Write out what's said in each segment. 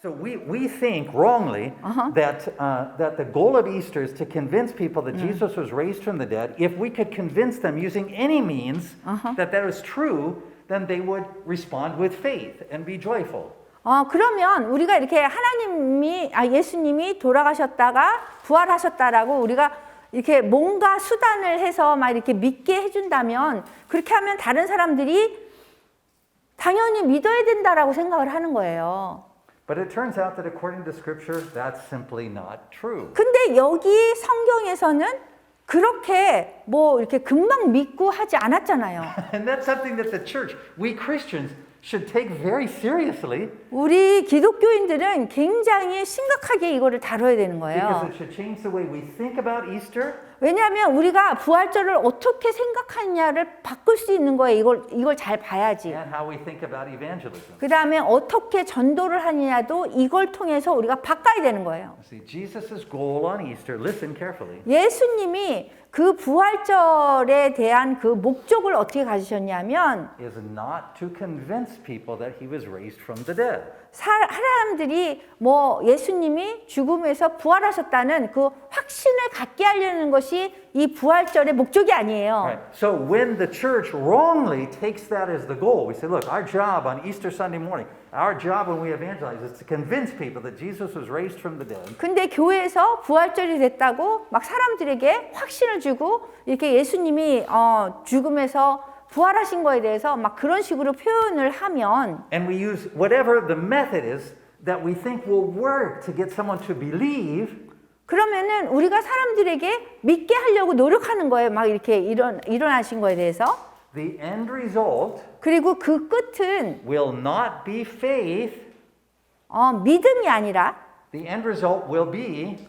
So we think wrongly that the goal of Easter is to convince people that Jesus was raised from the dead. If we could convince them using any means that is true, then they would respond with faith and be joyful. 그러면 우리가 이렇게 예수님이 돌아가셨다가 부활하셨다라고 우리가 이렇게 뭔가 수단을 해서 막 이렇게 믿게 해준다면 그렇게 하면 다른 사람들이 당연히 믿어야 된다라고 생각을 하는 거예요. But it turns out that according to Scripture, that's simply not true. 근데 여기 성경에서는 그렇게 뭐 이렇게 금방 믿고 하지 않았잖아요. And that's something that the church, we Christians, should take very seriously. 우리 기독교인들은 굉장히 심각하게 이거를 다뤄야 되는 Because 거예요. it should change the way we think about Easter. 왜냐하면 우리가 부활절을 어떻게 생각하느냐를 바꿀 수 있는 거예요. 이걸 잘 봐야지. And how we think about evangelism. 그 다음에 어떻게 전도를 하느냐도 이걸 통해서 우리가 바꿔야 되는 거예요. See, Jesus' goal on Easter, listen carefully, 예수님이 그 부활절에 대한 그 목적을 어떻게 가지셨냐면 is not to convince people that he was raised from the dead. 사람들이 뭐 예수님이 죽음에서 부활하셨다는 그 확신을 갖게 하려는 것이 이 부활절의 목적이 아니에요. Right. So when the church wrongly takes that as the goal, we say, look, our job on Easter Sunday morning, our job when we evangelize is to convince people that Jesus was raised from the dead. 근데 교회에서 부활절이 됐다고 막 사람들에게 확신을 주고 이렇게 예수님이 죽음에서 부활하신 거에 대해서 막 그런 식으로 표현을 하면 And we use whatever the method is that we think will work to get someone to believe. 그러면은 우리가 사람들에게 믿게 하려고 노력하는 거예요. 막 이렇게 일어나신 거에 대해서. The end result 그리고 그 끝은 will not be faith. 믿음이 아니라 The end result will be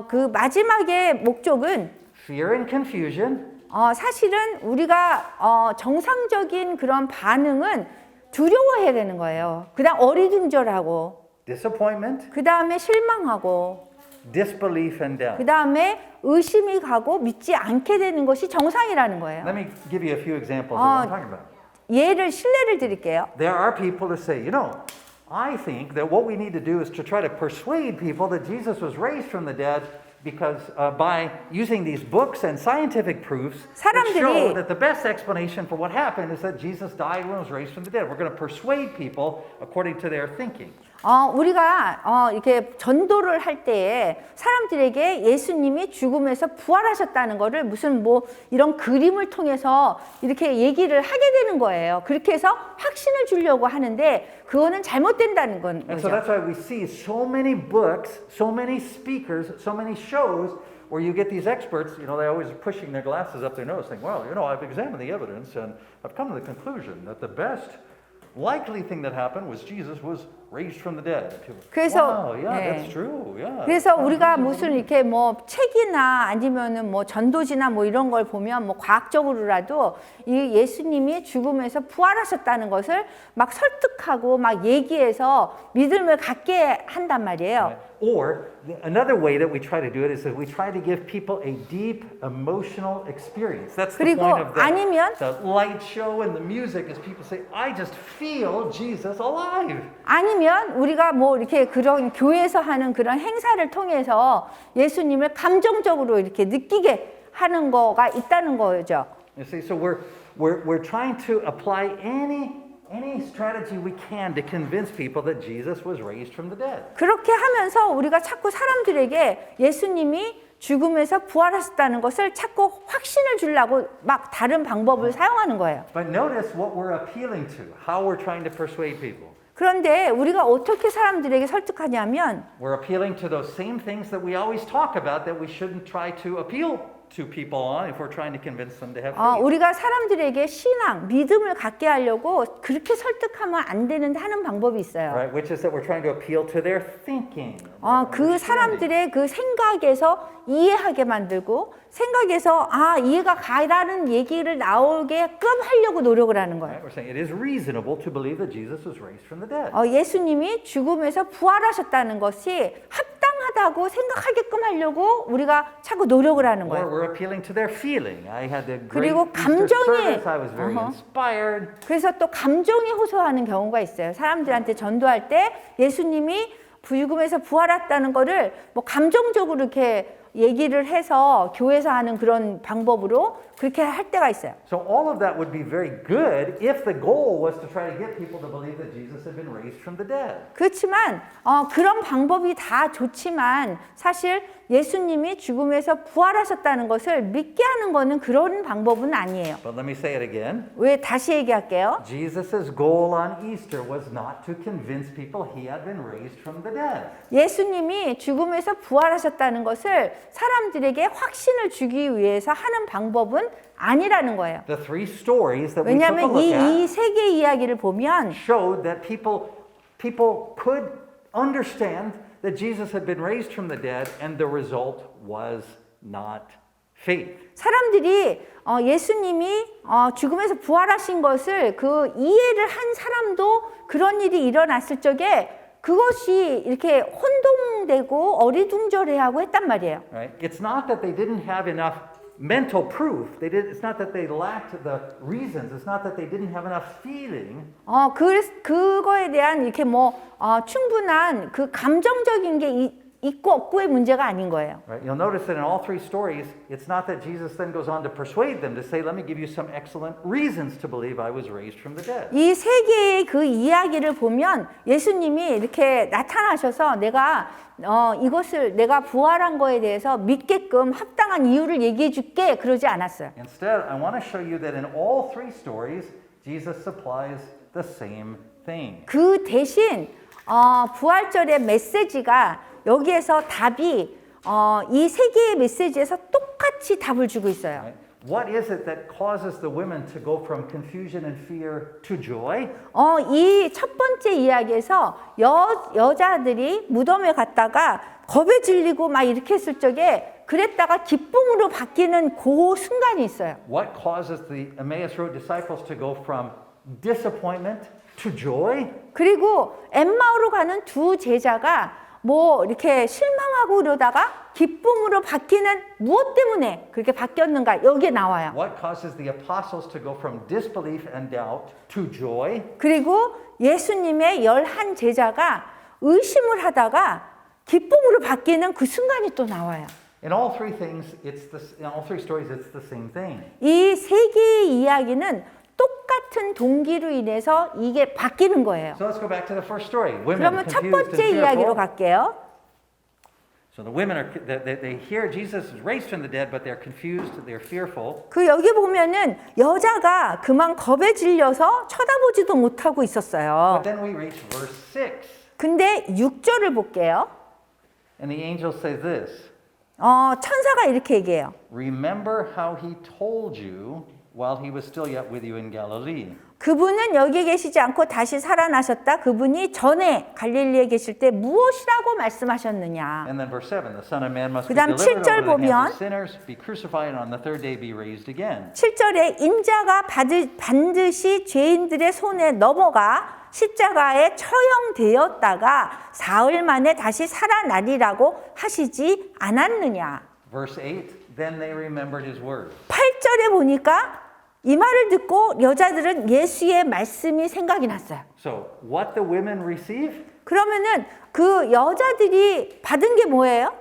그 마지막의 목적은 fear and confusion. 사실은 우리가 정상적인 그런 반응은 두려워해야 되는 거예요. 그다음 어리둥절하고, Disappointment, 그다음에 실망하고, disbelief, and doubt. 그다음에 의심이 가고 믿지 않게 되는 것이 정상이라는 거예요. Let me give you a few examples of what I'm talking about. 실례를 드릴게요. There are people who say, you know, I think that what we need to do is to try to persuade people that Jesus was raised from the dead because by using these books and scientific proofs that show that the best explanation for what happened is that Jesus died and was raised from the dead. We're going to persuade people according to their thinking. 우리가 이렇게 전도를 할 때에 사람들에게 예수님이 죽음에서 부활하셨다는 거를 무슨 뭐 이런 그림을 통해서 이렇게 얘기를 하게 되는 거예요. 그렇게 해서 확신을 주려고 하는데 그거는 잘못된다는 건 And so 거죠. that's why we see so many books, so many speakers, so many shows where you get these experts, you know, they're always pushing their glasses up their nose saying, well, you know, I've examined the evidence and I've come to the conclusion that the best likely thing that happened was Jesus was raised from the dead. 그래서 wow, yeah, that's true. Yeah. 그래서 우리가 무슨 이렇게 뭐 책이나 아니면은 뭐 전도지나 뭐 이런 걸 보면 뭐 과학적으로라도 이 예수님이 죽음에서 부활하셨다는 것을 막 설득하고 막 얘기해서 믿음을 갖게 한단 말이에요. Or another way that we try to do it is that we try to give people a deep emotional experience. That's the 그리고 point of 아니면 the light show and the music is people say, I just feel Jesus alive. 아니면 우리가 뭐 이렇게 그런 교회에서 하는 그런 행사를 통해서 예수님을 감정적으로 이렇게 느끼게 하는 거가 있다는 거죠. You see, so we're trying to apply any strategy we can to convince people that Jesus was raised from the dead. 그렇게 하면서 우리가 자꾸 사람들에게 예수님이 죽음에서 부활하셨다는 것을 자꾸 확신을 주려고 막 다른 방법을 사용하는 거예요. But notice what we're appealing to, how we're trying to persuade people. 그런데 우리가 어떻게 사람들에게 설득하냐면 We're appealing to those same things that we always talk about that we shouldn't try to appeal to people on if we're trying to convince them to have faith. 우리가 사람들에게 신앙, 믿음을 갖게 하려고 그렇게 설득하면 안 되는데 하는 방법이 있어요. Right, which is that we're trying to appeal to their thinking. 그 사람들의 그 생각에서 이해하게 만들고 생각에서 이해가 가라는 얘기를 나오게끔 하려고 노력을 하는 거예요. Right, we're saying it is reasonable to believe that Jesus was raised from the dead. 예수님이 죽음에서 부활하셨다는 것이 착하다고 생각하게끔 하려고 우리가 자꾸 노력을 하는 Or 거예요. we're appealing to their feeling. I had the great 그리고 Easter 감정이- service. I was very inspired. 그래서 또 감정이 호소하는 경우가 있어요. 사람들한테 전도할 때 예수님이 죽음에서 부활했다는 거를 뭐 감정적으로 이렇게 얘기를 해서 교회에서 하는 그런 방법으로 그렇게 할 때가 있어요. So all of that would be very good if the goal was to try to get people to believe that Jesus had been raised from the dead. 그렇지만 그런 방법이 다 좋지만 사실 예수님이 죽음에서 부활하셨다는 것을 믿게 하는 거는 그런 방법은 아니에요. But let me say it again. 왜 다시 얘기할게요. Jesus' goal on Easter was not to convince people he had been raised from the dead. 예수님이 죽음에서 부활하셨다는 것을 사람들에게 확신을 주기 위해서 하는 방법은 아니라는 거예요. The three stories that we took a 왜냐하면 look at 이 세 개의 이야기를 보면 showed that people could understand that Jesus had been raised from the dead, and the result was not faith. 사람들이 예수님이 죽음에서 부활하신 것을 그 이해를 한 사람도 그런 일이 일어났을 적에 그것이 이렇게 혼동되고 어리둥절해하고 했단 말이에요. Right? It's not that they didn't have enough mental proof. It's not that they lacked the reasons. It's not that they didn't have enough feeling. 그거에 대한 이렇게 충분한 그 감정적인 게 있고 없고의 문제가 아닌 거예요. Right? You'll notice that in all three stories, it's not that Jesus then goes on to persuade them to say, "Let me give you some excellent reasons to believe I was raised from the dead." 이 세 개의 그 이야기를 보면 예수님이 이렇게 나타나셔서 이것을 내가 부활한 거에 대해서 믿게끔 합당한 이유를 얘기해 줄게 그러지 않았어요. Instead, I want to show you that in all three stories, Jesus supplies the same thing. 그 대신 부활절의 메시지가 여기에서 답이 이 세 개의 메시지에서 똑같이 답을 주고 있어요. Right? What is it that causes the women to go from confusion and fear to joy? 이 첫 번째 이야기에서 여자들이 무덤에 갔다가 겁에 질리고 막 이렇게 했을 적에 그랬다가 기쁨으로 바뀌는 그 순간이 있어요. What causes the Emmaus Road disciples to go from disappointment to joy? 그리고 엠마오로 가는 두 제자가 이렇게 실망하고 그러다가 기쁨으로 바뀌는 무엇 때문에 그렇게 바뀌었는가 여기에 나와요. What causes the apostles to go from disbelief and doubt to joy? 그리고 예수님의 11 제자가 의심을 하다가 기쁨으로 바뀌는 그 순간이 또 나와요. In all three stories, it's the same thing. 이 세 개의 이야기는 똑같은 동기로 인해서 이게 바뀌는 거예요. So let's go back to the first story. Women 그러면 첫 confused 번째 and 이야기로 fearful. 갈게요. So the women they hear Jesus is raised from the dead, but they're confused, they're fearful. 그 여기 보면은 여자가 그만 겁에 질려서 쳐다보지도 못하고 있었어요. But then we reach verse 6, 근데 6절을 볼게요. and the angel says this. 천사가 이렇게 얘기해요. Remember how he told you while he was still yet with you in Galilee. 그분은 여기에 계시지 않고 다시 살아나셨다. 그분이 전에 갈릴리에 계실 때 무엇이라고 말씀하셨느냐. And then verse 7, the Son of Man must be 그다음 delivered 7절 over to the hands 보면 of sinners, be crucified, and on the third day be raised again. 7절에 인자가 반드시 죄인들의 손에 넘어가 십자가에 처형되었다가 사흘 만에 다시 살아나리라고 하시지 않았느냐. Verse 8, then they remembered his word. 8절에 보니까 이 말을 듣고 여자들은 예수의 말씀이 생각이 났어요. So what the women receive? 그러면은 그 여자들이 받은 게 뭐예요?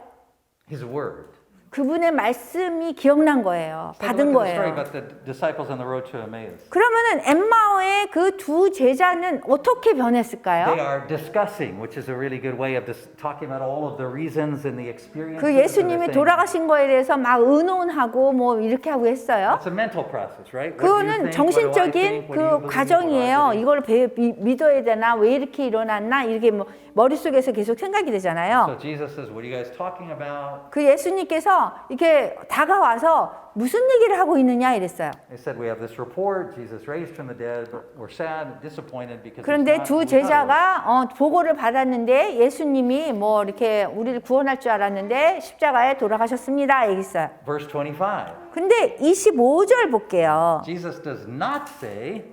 His word. 그분의 말씀이 기억난 거예요. So 받은 look at the story 거예요. about the disciples on the road to Emmaus. 그러면은 엠마오의 그 두 제자는 어떻게 They 변했을까요? are discussing, which is a really good way of talking about all of the reasons and the experiences. 그 예수님이 that they're saying. 돌아가신 거에 대해서 막 의논하고 이렇게 하고 했어요. That's a mental process, right? What do you 그거는 think? What do I 정신적인 think? What do you 그 believe? 과정이에요. What do I 이걸 믿어야 되나? 왜 이렇게 일어났나? 이렇게 머릿속에서 계속 생각이 되잖아요. So Jesus says, what are you guys talking about? 그 예수님께서 이렇게 다가와서 무슨 얘기를 하고 있느냐 이랬어요. They said, we have this report, Jesus raised from the dead, but we're sad, disappointed because he's 그런데 not 두 who we thought he was. 제자가 보고를 받았는데 예수님이 이렇게 우리를 구원할 줄 알았는데 십자가에 돌아가셨습니다. 얘기했어요. Verse 25. 근데 25절 볼게요. Jesus does not say,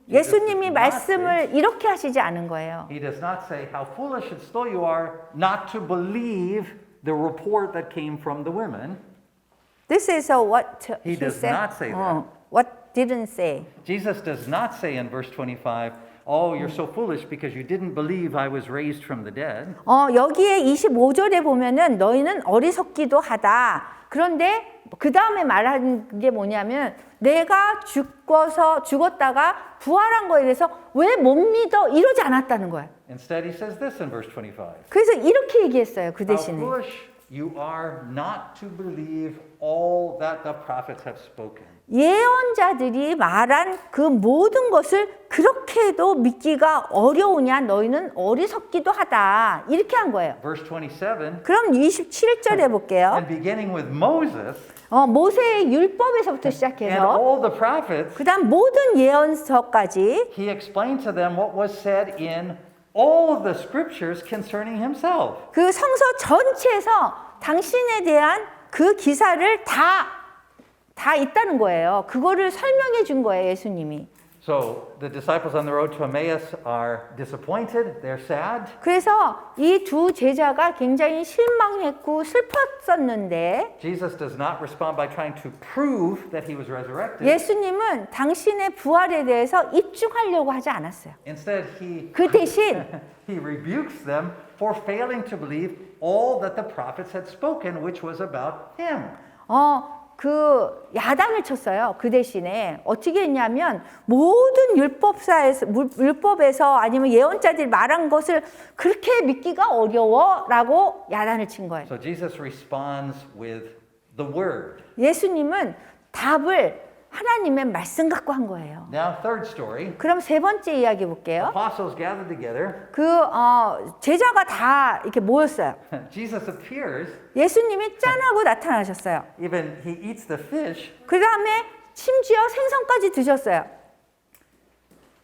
예수님이 말씀을 이렇게 하시지 않은 거예요. He does not say, how foolish and slow you are not to believe the report that came from the women. This is what He does said. not say that. What didn't say. Jesus does not say in verse 25, oh, you're so foolish because you didn't believe I was raised from the dead. 여기에 25절에 보면은 너희는 어리석기도 하다. 그런데 그 다음에 말하는 게 뭐냐면 내가 죽었다가 부활한 거에 대해서 왜 못 믿어? 이러지 않았다는 거예요. Instead, he says this in verse 25. 그래서 이렇게 얘기했어요. 그 How 대신에. foolish you are not to believe all that the prophets have spoken. 예언자들이 말한 그 모든 것을 그렇게도 믿기가 어려우냐? 너희는 어리석기도 하다. 이렇게 한 거예요. Verse 27, 그럼 27절에 볼게요. and beginning with Moses 모세의 율법에서부터 and 시작해서 all the prophets, 그다음 모든 예언서까지 he explained to them what was said in all of the scriptures concerning himself. 그 성서 전체에서 당신에 대한 그 기사를 다 있다는 거예요. 그거를 설명해 준 거예요, 예수님이. So the disciples on the road to Emmaus are disappointed, they're sad. 그래서 이 두 제자가 굉장히 실망했고 슬펐었는데 Jesus does not respond by trying to prove that he was resurrected. 예수님은 당신의 부활에 대해서 입증하려고 하지 않았어요. Instead, he 그 대신 he rebukes them for failing to believe all that the prophets had spoken, which was about him. 그 야단을 쳤어요. 그 대신에 어떻게 했냐면 모든 율법에서 아니면 예언자들이 말한 것을 그렇게 믿기가 어려워라고 야단을 친 거예요. So Jesus responds with the word. 예수님은 답을 하나님의 말씀 갖고 한 거예요. Now, third story. 그럼 세 번째 이야기 볼게요. Apostles gathered together. 제자가 다 이렇게 모였어요. Jesus appears. 예수님이 짠하고 나타나셨어요. Even he eats the fish. 그 다음에 심지어 생선까지 드셨어요.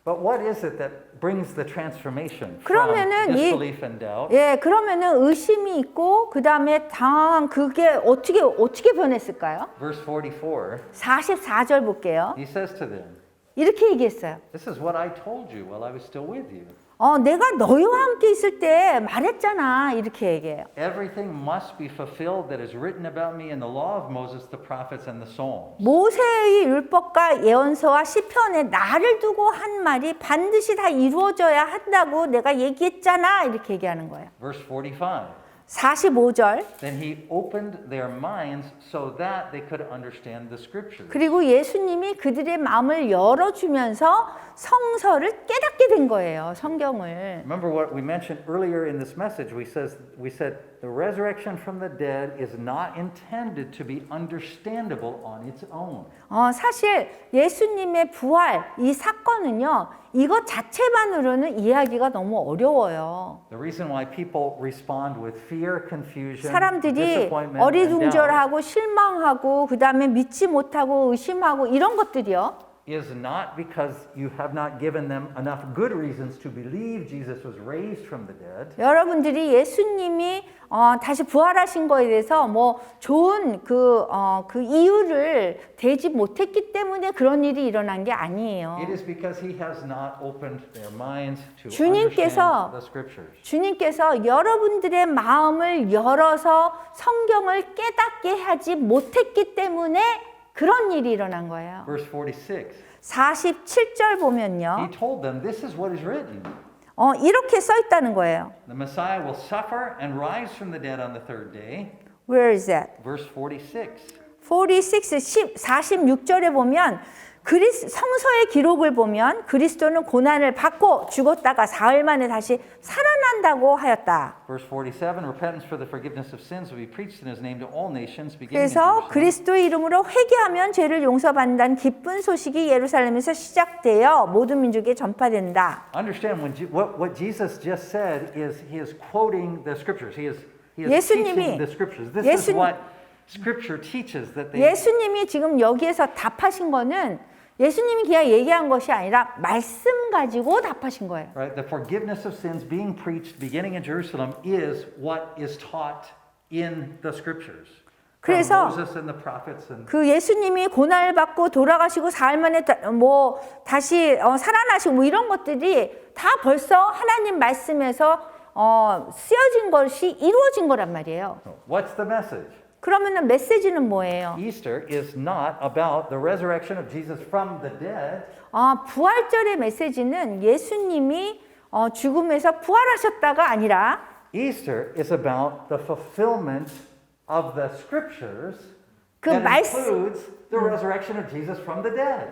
But what is it that brings the transformation from 그러면은 disbelief and doubt? 그러면은 의심이 있고 그 다음에 당황 그게 어떻게 변했을까요? Verse 44. 44절 볼게요. He says to them, 이렇게 얘기했어요. this is what I told you while I was still with you. 내가 너희와 함께 있을 때 말했잖아. 이렇게 얘기해요. Everything must be fulfilled that is written about me in the law of Moses, the prophets, and the Psalms. 모세의 율법과 예언서와 시편에 나를 두고 한 말이 반드시 다 이루어져야 한다고 내가 얘기했잖아. 이렇게 얘기하는 거예요. Verse 45. 45절. Then he opened their minds so that they could understand the scriptures. 그리고 예수님이 그들의 마음을 열어주면서 성서를 깨닫게 된 거예요. 성경을. Remember what we mentioned earlier in this message. We said the resurrection from the dead is not intended to be understandable on its own. 사실 예수님의 부활 이 사건은요. 이것 자체만으로는 이해하기가 너무 어려워요. The reason why people respond with fear, confusion, 사람들이 disappointment, and doubt 어리둥절하고 실망하고 그다음에 믿지 못하고 의심하고 이런 것들이요. is not because you have not given them enough good reasons to believe Jesus was raised from the dead. 여러분들이 예수님이 다시 부활하신 거에 대해서 뭐 좋은 그 이유를 대지 못했기 때문에 그런 일이 일어난 게 아니에요. It is because he has not opened their minds to 주님께서 understand the scriptures. 주님께서 여러분들의 마음을 열어서 성경을 깨닫게 하지 못했기 때문에 그런 일이 일어난 거예요. Verse 46. 47절 보면요. He told them, this is what is written. 이렇게 써 있다는 거예요. The Messiah will suffer and rise from the dead on the third day. Where is that? Verse 46. 46절에 보면 성서의 기록을 보면 그리스도는 고난을 받고 죽었다가 사흘 만에 다시 살아난다고 하였다. Verse 47, repentance for the forgiveness of sins will be preached in his name to all nations beginning in 그래서 Jerusalem. 그리스도의 이름으로 회개하면 죄를 용서받는다는 기쁜 소식이 예루살렘에서 시작되어 모든 민족에 전파된다. Understand what Jesus just said is he is quoting the scriptures. He is 예수님이 teaching the scriptures. This is what Scripture teaches that they. 예수님이 지금 여기에서 답하신 거는 예수님이 그냥 얘기한 것이 아니라 말씀 가지고 답하신 거예요. Right, the forgiveness of sins being preached beginning in Jerusalem is what is taught in the scriptures. 그래서 Moses and the prophets and 그 예수님이 고난을 받고 돌아가시고 사흘 만에 뭐 다시 살아나시고 뭐 이런 것들이 다 벌써 하나님 말씀에서 쓰여진 것이 이루어진 거란 말이에요. what's the message? 그러면은 메시지는 뭐예요? Easter is not about the resurrection of Jesus from the dead. 부활절의 메시지는 예수님이 죽음에서 부활하셨다가 아니라 Easter is about the fulfillment of the scriptures 그 that 말씀- includes the resurrection of Jesus from the dead.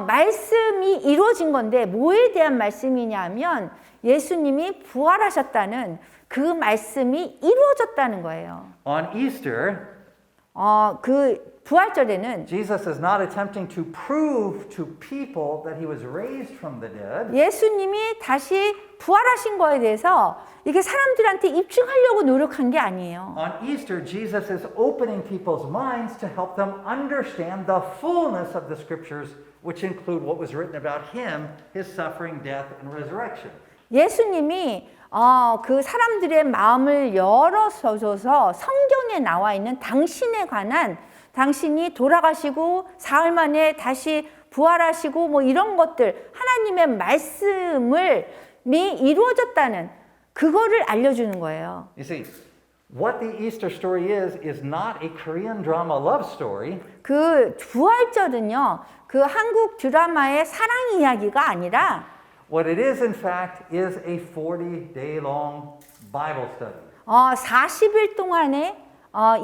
말씀이 이루어진 건데 뭐에 대한 말씀이냐면 예수님이 부활하셨다는 그 말씀이 이루어졌다는 거예요. On Easter, 그 부활절에는 Jesus is not attempting to prove to people that he was raised from the dead. 예수님이 다시 부활하신 거에 대해서 이게 사람들한테 입증하려고 노력한 게 아니에요. On Easter, Jesus is opening people's minds to help them understand the fullness of the scriptures, which include what was written about him, his suffering, death, and resurrection. 예수님이 그 사람들의 마음을 열어줘서 성경에 나와 있는 당신에 관한 당신이 돌아가시고 사흘 만에 다시 부활하시고 뭐 이런 것들 하나님의 말씀을 이루어졌다는 그거를 알려주는 거예요. You see, what the Easter story is not a Korean drama love story. 그 부활절은요, 그 한국 드라마의 사랑 이야기가 아니라 What it is, in fact, is a 40-day long Bible study. 40일 동안에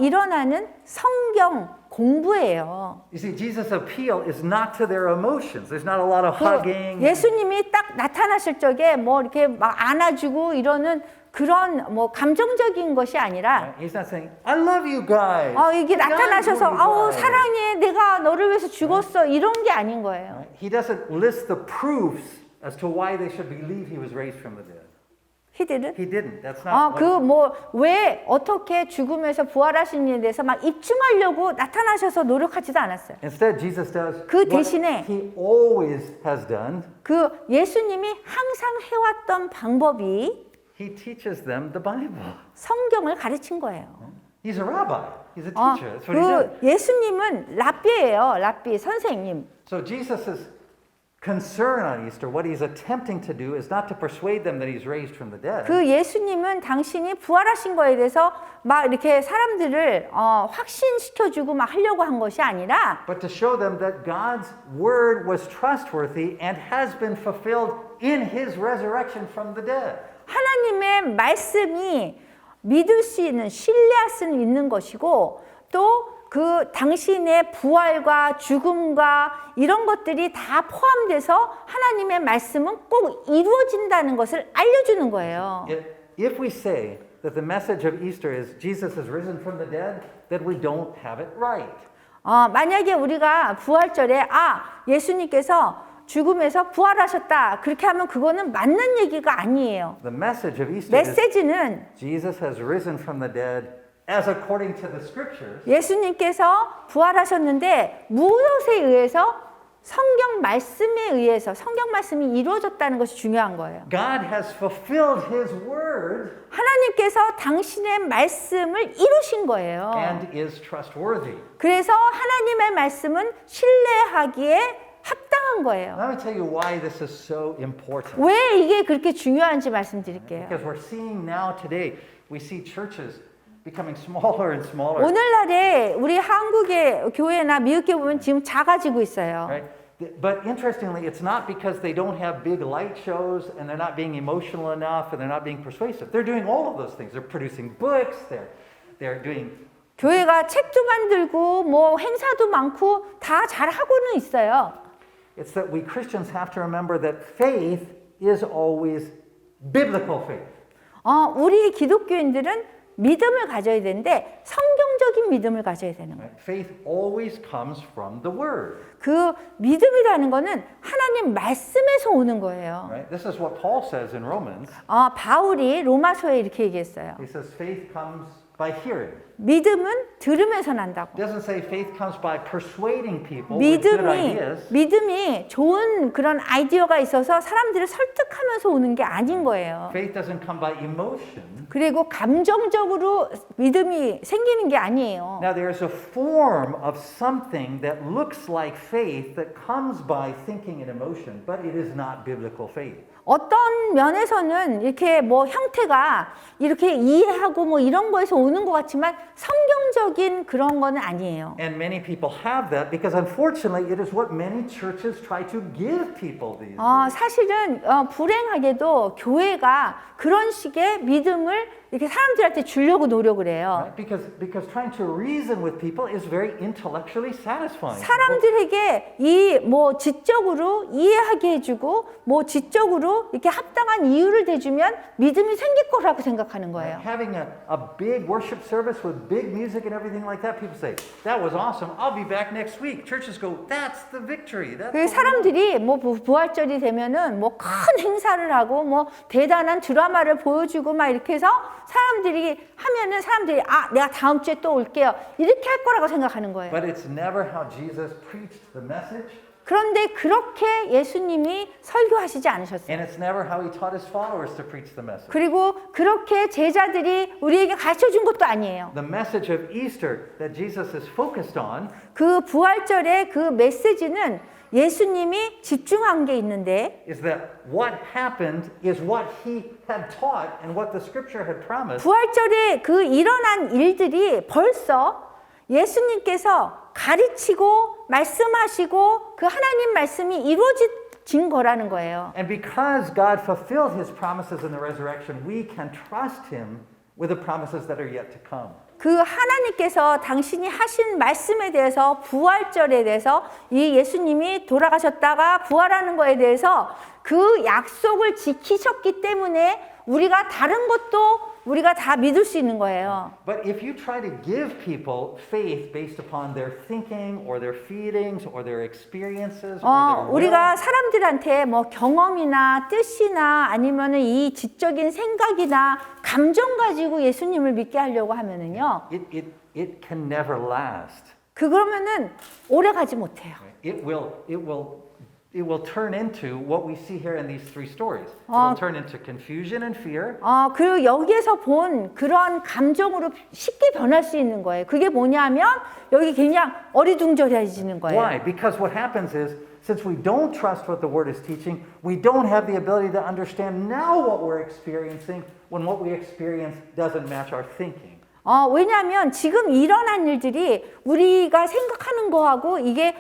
일어나는 성경 공부예요. You see, Jesus' appeal is not to their emotions. There's not a lot of hugging. 예수님이 딱 나타나실 적에 뭐 이렇게 막 안아주고 이러는 그런 뭐 감정적인 것이 아니라 He's not saying, I love you guys. 이게 I died 나타나셔서 for you guys." 사랑해 내가 너를 위해서 죽었어 이런 게 아닌 거예요. He doesn't list the proofs as to why they should believe he was raised from the dead. 히들은 He didn't. That's not 그 뭐 왜 어떻게 죽음에서 부활하신 일에 대해서 막 입증하려고 나타나셔서 노력하지도 않았어요. Instead, Jesus does 그 what 대신에 he always has done. 그 예수님이 항상 해왔던 방법이 He teaches them the Bible. 성경을 가르친 거예요. He's a rabbi. He's a teacher. That's what he did. 그 예수님은 랍비예요. 랍비 선생님. So Jesus' concern on Easter, what he's attempting to do is not to persuade them that he's raised from the dead. 그 예수님은 당신이 부활하신 거에 대해서 막 이렇게 사람들을 확신시켜주고 막 하려고 한 것이 아니라 But to show them that God's word was trustworthy and has been fulfilled in his resurrection from the dead. 하나님의 말씀이 믿을 수 있는 신뢰할 수 있는 것이고 또 그 당신의 부활과 죽음과 이런 것들이 다 포함돼서 하나님의 말씀은 꼭 이루어진다는 것을 알려주는 거예요. If we say that the message of Easter is Jesus has risen from the dead, then we don't have it right. 만약에 우리가 부활절에 예수님께서 죽음에서 부활하셨다 그렇게 하면 그거는 맞는 얘기가 아니에요. The message of Easter is 메시지는 Jesus has risen from the dead as according to the scriptures. 예수님께서 부활하셨는데 무엇에 의해서 성경 말씀에 의해서 성경 말씀이 이루어졌다는 것이 중요한 거예요. God has fulfilled his word 하나님께서 당신의 말씀을 이루신 거예요. and is trustworthy. 그래서 하나님의 말씀은 신뢰하기에 합당한 거예요. Let me tell you why this is so important. 왜 이게 그렇게 중요한지 말씀드릴게요. Because we're seeing now today, we see churches becoming smaller and smaller. 오늘날에 우리 한국의 교회나 미국 교회 보면 지금 작아지고 있어요. Right? But interestingly, it's not because they don't have big light shows and they're not being emotional enough and they're not being persuasive. They're doing all of those things. They're producing books. They're doing. 교회가 책도 만들고 뭐 행사도 많고 다 잘하고는 있어요. It's that we Christians have to remember that faith is always biblical faith. 우리 기독교인들은 믿음을 가져야 되는데 성경적인 믿음을 가져야 되는 거예요. Faith always comes from the Word. 그 믿음이라는 거는 하나님 말씀에서 오는 거예요. Right? This is what Paul says in Romans. 바울이 로마서에 이렇게 얘기했어요. He says faith comes by hearing. 믿음은 들으면서 난다고. It doesn't say faith comes by persuading people with good ideas. 믿음이 좋은 그런 아이디어가 있어서 사람들을 설득하면서 오는 게 아닌 거예요. Faith doesn't come by emotion. 그리고 감정적으로 믿음이 생기는 게 아니에요. Now there's a form of something that looks like faith that comes by thinking and emotion, but it is not biblical faith. 어떤 면에서는 이렇게 뭐 형태가 이렇게 이해하고 뭐 이런 거에서 오는 것 같지만 성경적인 그런 거는 아니에요. And many people have that because unfortunately it is what many churches try to give people these days. 사실은 불행하게도 교회가 그런 식의 믿음을 이렇게 사람들한테 주려고 노력을 해요. Right? Because trying to reason with people is very intellectually satisfying. 사람들에게 이 뭐 지적으로 이해하게 해주고 뭐 지적으로 이렇게 합당한 이유를 대주면 믿음이 생길 거라고 생각하는 거예요. Having a big worship service with big music and everything like that, people say, that was awesome. I'll be back next week. Churches go, that's the victory. That's 그 사람들이 뭐 부활절이 되면은 뭐 큰 행사를 하고 뭐 대단한 드라마를 보여주고 막 이렇게 해서 사람들이 하면은 사람들이 내가 다음 주에 또 올게요. 이렇게 할 거라고 생각하는 거예요. But it's never how Jesus preached the message. 그런데 그렇게 예수님이 설교하시지 않으셨어요. And it's never how he taught his followers to preach the message. 그리고 그렇게 제자들이 우리에게 가르쳐 준 것도 아니에요. The message of Easter that Jesus is focused on 그 부활절의 그 메시지는 예수님이 집중한 게 있는데 is that what happened is what he had taught and what the scripture had promised. 부활절에 그 일어난 일들이 벌써 예수님께서 가르치고 말씀하시고 그 하나님 말씀이 이루어진 거라는 거예요. And because God fulfilled his promises in the resurrection, we can trust him with the promises that are yet to come. 그 하나님께서 당신이 하신 말씀에 대해서 부활절에 대해서 이 예수님이 돌아가셨다가 부활하는 거에 대해서 그 약속을 지키셨기 때문에 우리가 다른 것도 우리가 다 믿을 수 있는 거예요. But if you try to give people faith based upon their thinking or their feelings or their experiences or their will, 우리가 사람들한테 뭐 경험이나 뜻이나 아니면은 이 지적인 생각이나 감정 가지고 예수님을 믿게 하려고 하면은요. it can never last. 그러면은 오래 가지 못해요. It will turn into what we see here in these three stories. It will turn into confusion and fear. 그리고 여기에서 본 그런 감정으로 쉽게 변할 수 있는 거예요. 그게 뭐냐면 여기 그냥 어리둥절해지는 거예요. Why? Because what happens is, since we don't trust what the Word is teaching, we don't have the ability to understand now what we're experiencing when what we experience doesn't match our thinking. 왜냐하면 지금 일어난 일들이 우리가 생각하는 거하고 이게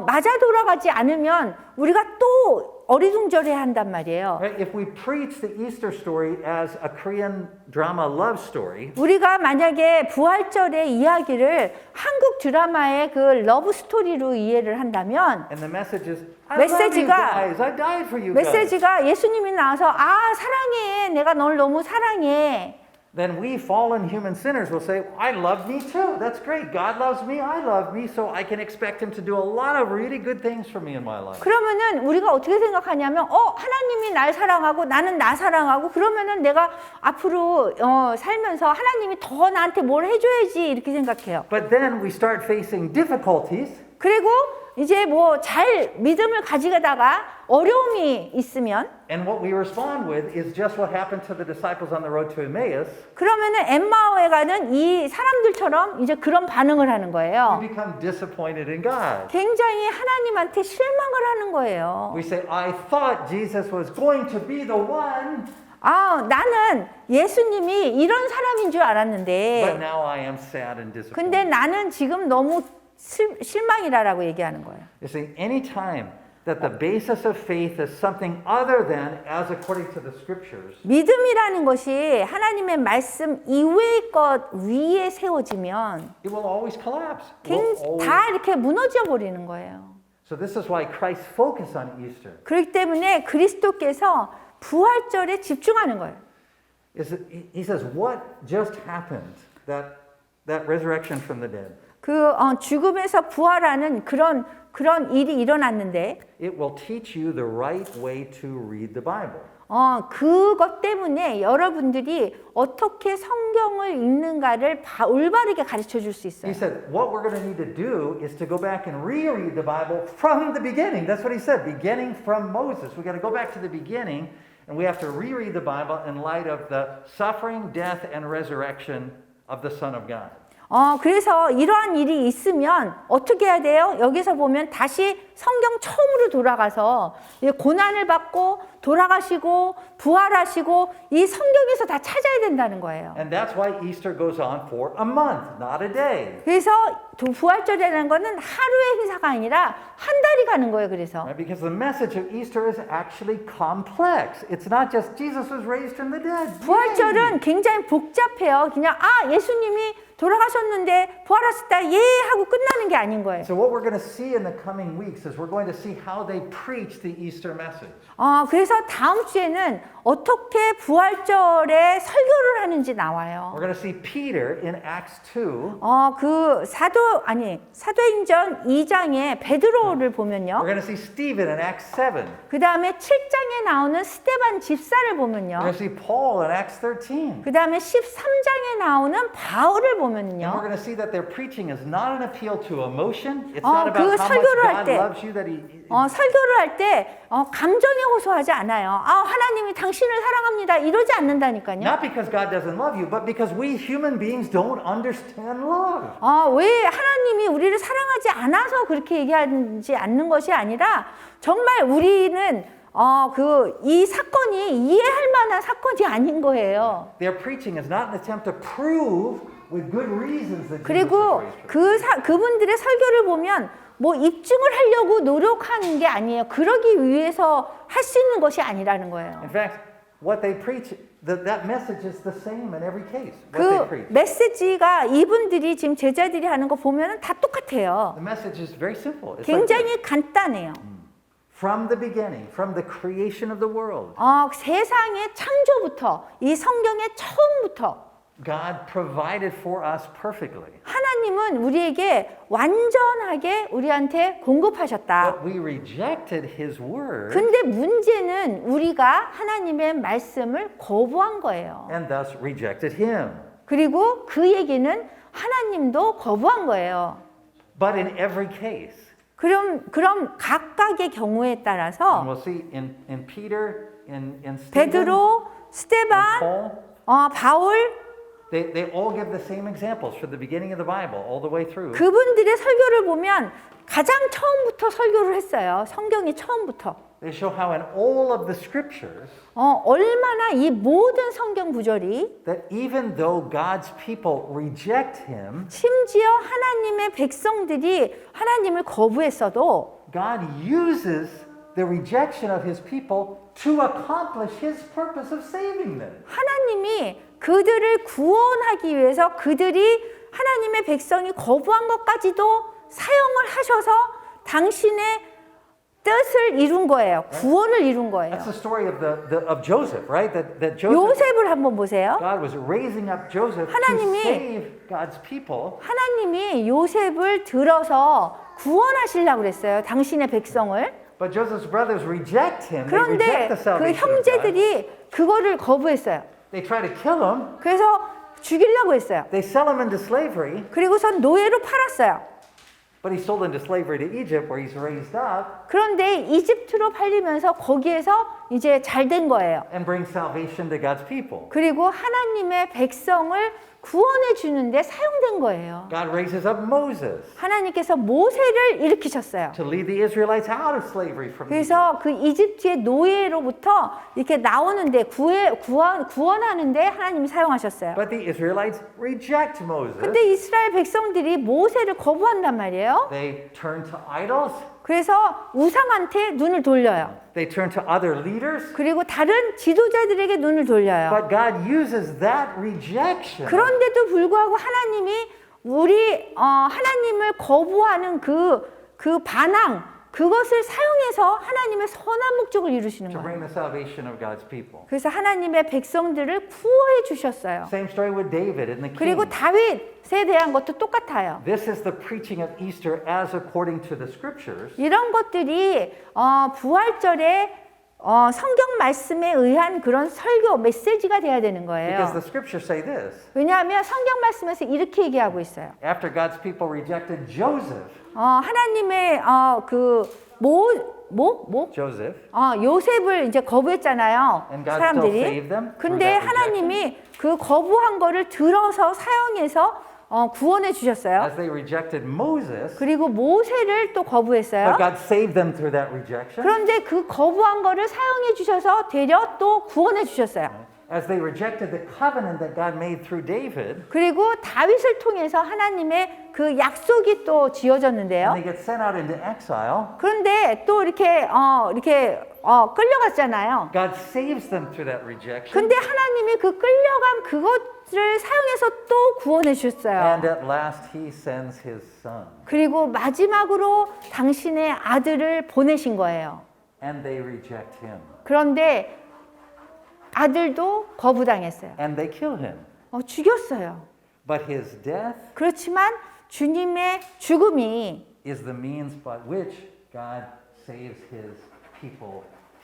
맞아 돌아가지 않으면 우리가 또 어리둥절해 한단 말이에요. Right? If we preach the Easter story as a Korean drama love story, 우리가 만약에 부활절의 이야기를 한국 드라마의 그 러브 스토리로 이해를 한다면 and the message is, I love you guys, I died for you guys. 메시지가 예수님이 나와서 사랑해, 내가 널 너무 사랑해. Then we fallen human sinners will say, I love me too. That's great. God loves me. I love me. So I can expect him to do a lot of really good things for me in my life. 그러면은 우리가 어떻게 생각하냐면 하나님이 날 사랑하고 나는 나 사랑하고 그러면은 내가 앞으로 살면서 하나님이 더 나한테 뭘 해줘야지 이렇게 생각해요. But then we start facing difficulties. 그리고 이제 뭐 잘 믿음을 가지다가 어려움이 있으면 And what we respond with is just what happened to the disciples on the road to Emmaus. 그러면은 엠마오에 가는 이 사람들처럼 이제 그런 반응을 하는 거예요. We become disappointed in God. 굉장히 하나님한테 실망을 하는 거예요. We say, I thought Jesus was going to be the one, 나는 예수님이 이런 사람인 줄 but 알았는데 now I am sad and disappointed. 근데 나는 지금 너무 실망이라라고 얘기하는 거예요. You see, any time that the basis of faith is something other than as according to the scriptures, 믿음이라는 것이 하나님의 말씀 이외의 것 위에 세워지면 it will always collapse. It will always- 다 이렇게 무너져 버리는 거예요. So this is why Christ's focus on Easter 그렇기 때문에 그리스도께서 부활절에 집중하는 거예요. is that he says, what just happened, that resurrection from the dead, 죽음에서 부활하는 그런 일이 일어났는데 it will teach you the right way to read the Bible. 그것 때문에 여러분들이 어떻게 성경을 읽는가를 올바르게 가르쳐 줄 수 있어요. He said, what we're going to need to do is to go back and reread the Bible from the beginning. That's what he said, beginning from Moses. We got to go back to the beginning, and we have to reread the Bible in light of the suffering, death, and resurrection of the Son of God. 그래서 이러한 일이 있으면 어떻게 해야 돼요? 여기서 보면 다시 성경 처음으로 돌아가서 고난을 받고 돌아가시고 부활하시고 이 성경에서 다 찾아야 된다는 거예요. And that's why Easter goes on for a month, not a day. 그래서 부활절이라는 거는 하루의 행사가 아니라 한 달이 가는 거예요. 그래서 Right? Because the message of Easter is actually complex. It's not just Jesus was raised from the dead. 부활절은 굉장히 복잡해요. 그냥 예수님이 돌아가셨는데 부활하셨다 예 하고 끝나는 게 아닌 거예요. So what we're going to see in the coming weeks is we're going to see how they preach the Easter message. 그래서 다음 주에는 어떻게 부활절에 설교를 하는지 나와요. We're going to see Peter in Acts 2. 그 사도행전 2장에 베드로를 보면요. We're going to see Stephen in Acts 7. 그 다음에 7장에 나오는 스데반 집사를 We're 보면요. going to see Paul in Acts 13. 그 다음에 13장에 나오는 바울을 And we're 보면요. going to see that their preaching is not an appeal to emotion. It's 그 not about how much 설교를 할 God 때, loves you that he 설교를 할 때 감정에 호소하지 않아요. 하나님이 당신을 사랑합니다. 이러지 않는다니까요. Not because God doesn't love you, but because we human beings don't understand love. 왜 하나님이 우리를 사랑하지 않아서 그렇게 얘기하지 않는 것이 아니라 정말 우리는 이 사건이 이해할 만한 사건이 아닌 거예요. Their preaching is not an attempt to prove with good reasons that Jesus was 그리고 raised from. 그분들의 설교를 보면 뭐 입증을 하려고 노력하는 게 아니에요. 그러기 위해서 할 수 있는 것이 아니라는 거예요. In fact, what they preach, that message is the same in every case. What they 그 preach. 메시지가 이분들이 지금 제자들이 하는 거 보면은 다 똑같아요. The message is very simple. It's like 굉장히 간단해요. from the beginning, from the creation of the world, 세상의 창조부터 이 성경의 처음부터 God provided for us perfectly. 하나님은 우리에게 완전하게 우리한테 공급하셨다. But we rejected His word 근데 문제는 우리가 하나님의 말씀을 거부한 거예요. and thus rejected Him. 그리고 그 얘기는 하나님도 거부한 거예요. But in every case, 그럼 각각의 경우에 and 따라서 we'll see in Peter, in Stephen, 베드로, 스데반, Paul, 바울 they all give the same examples from the beginning of the Bible all the way through. 그분들의 설교를 보면 가장 처음부터 설교를 했어요. 성경의 처음부터. They show how in all of the scriptures 얼마나 이 모든 성경 구절이 that even though God's people reject Him, 심지어 하나님의 백성들이 하나님을 거부했어도 God uses the rejection of His people to accomplish His purpose of saving them. 하나님이 그들을 구원하기 위해서 그들이 하나님의 백성이 거부한 것까지도 사용을 하셔서 당신의 뜻을 이룬 거예요. 구원을 이룬 거예요. That's the story of Joseph, right? That Joseph, 요셉을 한번 보세요. God was raising up Joseph to 하나님이- save God's people. 하나님이 요셉을 들어서 구원하시려고 그랬어요. 당신의 백성을. But Joseph's brothers reject him. They 그런데 reject the 그 salvation of God. 형제들이 그거를 거부했어요. They try to kill him. 그래서 죽이려고 했어요. They sell him into slavery. 그리고선 노예로 팔았어요. But he's sold into slavery to Egypt where he's raised up 그런데 이집트로 팔리면서 거기에서 이제 잘 된 거예요. and brings salvation to God's people. 그리고 하나님의 백성을 구원해 주는데 사용된 거예요. God raises up Moses 하나님께서 모세를 일으키셨어요. to lead the Israelites out of slavery from Egypt. 그래서 그 이집트의 노예로부터 이렇게 나오는데 구원하는데 하나님이 사용하셨어요. But the Israelites reject Moses. 근데 이스라엘 백성들이 모세를 거부한단 말이에요. They turn to idols. 그래서 우상한테 눈을 돌려요. They turn to other leaders. 그리고 다른 지도자들에게 눈을 돌려요. But God uses that rejection 그런데도 불구하고 하나님이 하나님을 거부하는 그 반항 그것을 사용해서 하나님의 선한 목적을 이루시는 to 거예요. bring the salvation of God's people. 그래서 하나님의 백성들을 구원해 주셨어요. Same story with David and the 그리고 king. 다윗에 대한 것도 똑같아요. This is the preaching of Easter as according to the scriptures. 이런 것들이 부활절에 성경 말씀에 의한 그런 설교 메시지가 돼야 되는 Because 거예요. the scriptures say this. 왜냐하면 성경 말씀에서 이렇게 얘기하고 있어요. After God's people rejected Joseph, 하나님의 Joseph, 요셉을 이제 거부했잖아요. And God still 사람들이. saved them through 근데 that 하나님이 그 거부한 거를 들어서 사용해서 구원해 주셨어요. as they rejected Moses, 그리고 모세를 또 거부했어요. but God saved them through that rejection. 그런데 그 거부한 거를 사용해 주셔서 되려 또 구원해 주셨어요. As they rejected the covenant that God made through David, 그리고 다윗을 통해서 하나님의 그 약속이 또 and 지어졌는데요. they get sent out into exile, 그런데 또 이렇게 끌려갔잖아요. God saves them through that rejection. 근데 하나님이 그 끌려간 그것을 사용해서 또 구원해 주셨어요. And at last he sends his son. 그리고 마지막으로 당신의 아들을 보내신 거예요. And they reject him. 그런데 아들도 거부당했어요. And they kill him. 죽였어요. But his death 그렇지만 주님의 죽음이 is the means by which God saves his people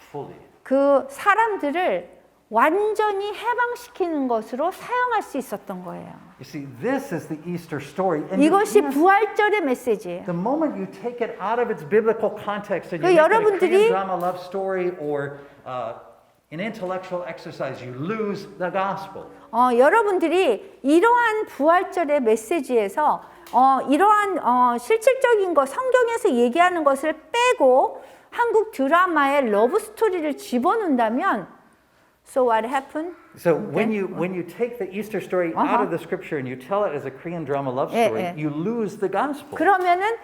fully. 그 사람들을 완전히 해방시키는 것으로 사용할 수 있었던 거예요. You see, this is the Easter story. And 이것이 부활절의 메시지예요. the moment you take it out of its biblical context and 그 you make it a 여러분들이- Korean drama love story or an intellectual exercise, you lose the gospel. 여러분들이 이러한 부활절의 메시지에서 이러한 실질적인 것, 성경에서 얘기하는 것을 빼고 한국 드라마의 러브 스토리를 집어넣는다면 So what happened? So when you take the Easter story out of the scripture and you tell it as a Korean drama love story, 예. you lose the gospel. 그러면은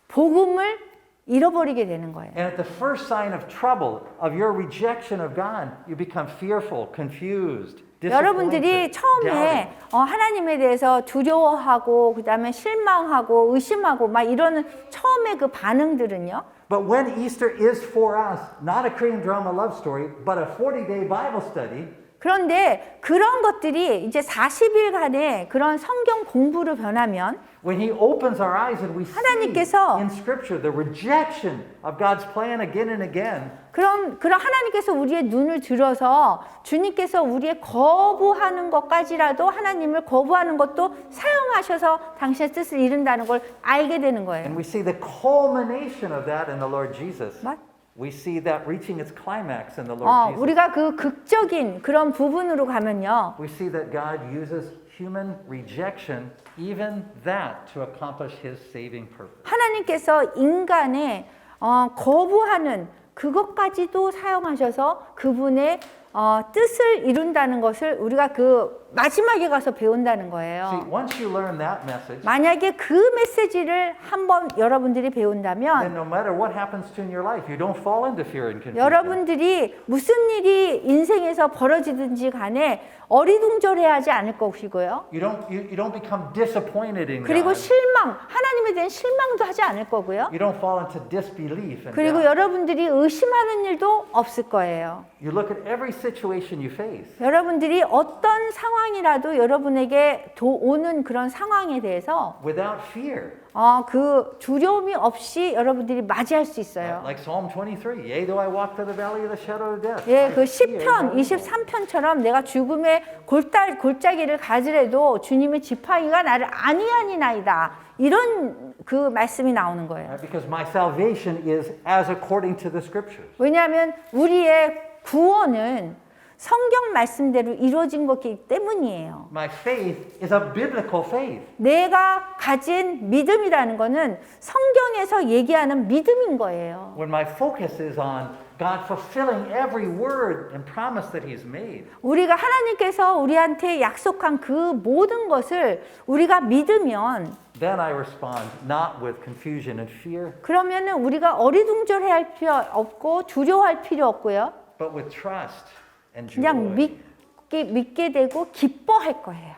복음을 잃어버리게 되는 거예요. And at the first sign of trouble, of your rejection of God, you become fearful, confused, 여러분들이 disappointed, 처음에 doubting. 하나님에 대해서 두려워하고 그다음에 실망하고 의심하고 막 이러는 처음에 그 반응들은요. But when Easter is for us, not a Korean drama love story, but a 40-day Bible study, 그런데 그런 것들이 이제 40일간의 그런 성경 공부로 변하면 when He opens our eyes and we see 하나님께서 in Scripture the rejection of God's plan again and again, 그런 하나님께서 우리의 눈을 들어서 주님께서 우리의 거부하는 것까지라도 하나님을 거부하는 것도 사용하셔서 당신의 뜻을 이룬다는 걸 알게 되는 거예요. and we see the culmination of that in the Lord Jesus. What? We see that reaching its climax in the Lord Jesus. 우리가 그 극적인 그런 부분으로 가면요. We see that God uses human rejection, even that, to accomplish His saving purpose. 하나님께서 인간의 거부하는 그것까지도 사용하셔서 그분의 뜻을 이룬다는 것을 우리가 그 마지막에 가서 배운다는 See, 거예요. once you learn that message, 만약에 그 메시지를 한번 여러분들이 then 배운다면 no matter what happens to in your life, you don't fall into fear and confusion. 여러분들이 무슨 일이 인생에서 벌어지든지 간에 어리둥절해하지 않을 것이고요. You don't become disappointed in 그리고 God. 하나님에 대한 실망도 하지 않을 거고요. You don't fall into disbelief in 그리고 God. 여러분들이 의심하는 일도 없을 거예요. You look at every situation you face, 여러분들이 어떤 상황이라도 여러분에게 오는 그런 상황에 대해서 without fear. 그 두려움이 없이 여러분들이 맞이할 수 있어요. Like Psalm 23, yea, though I walk through the valley of the shadow of death. 예, I 그 fear no 10편, evil. 23편처럼 내가 죽음의 골짜기를 가지래도 주님의 지팡이가 나를 안위하니이다. 이런 그 말씀이 나오는 거예요. Because my salvation is as according to the scriptures. 왜냐하면 우리의 구원은 성경 말씀대로 이루어진 것이기 때문이에요. My faith is a biblical faith. 내가 가진 믿음이라는 것은 성경에서 얘기하는 믿음인 거예요. When my focus is on God fulfilling every word and promise that He's made, 우리가 하나님께서 우리한테 약속한 그 모든 것을 우리가 믿으면 then I respond not with confusion and fear, 그러면은 우리가 어리둥절해할 필요 없고 두려워할 필요 없고요. but with trust and 그냥 joy. 믿게 되고 기뻐할 거예요.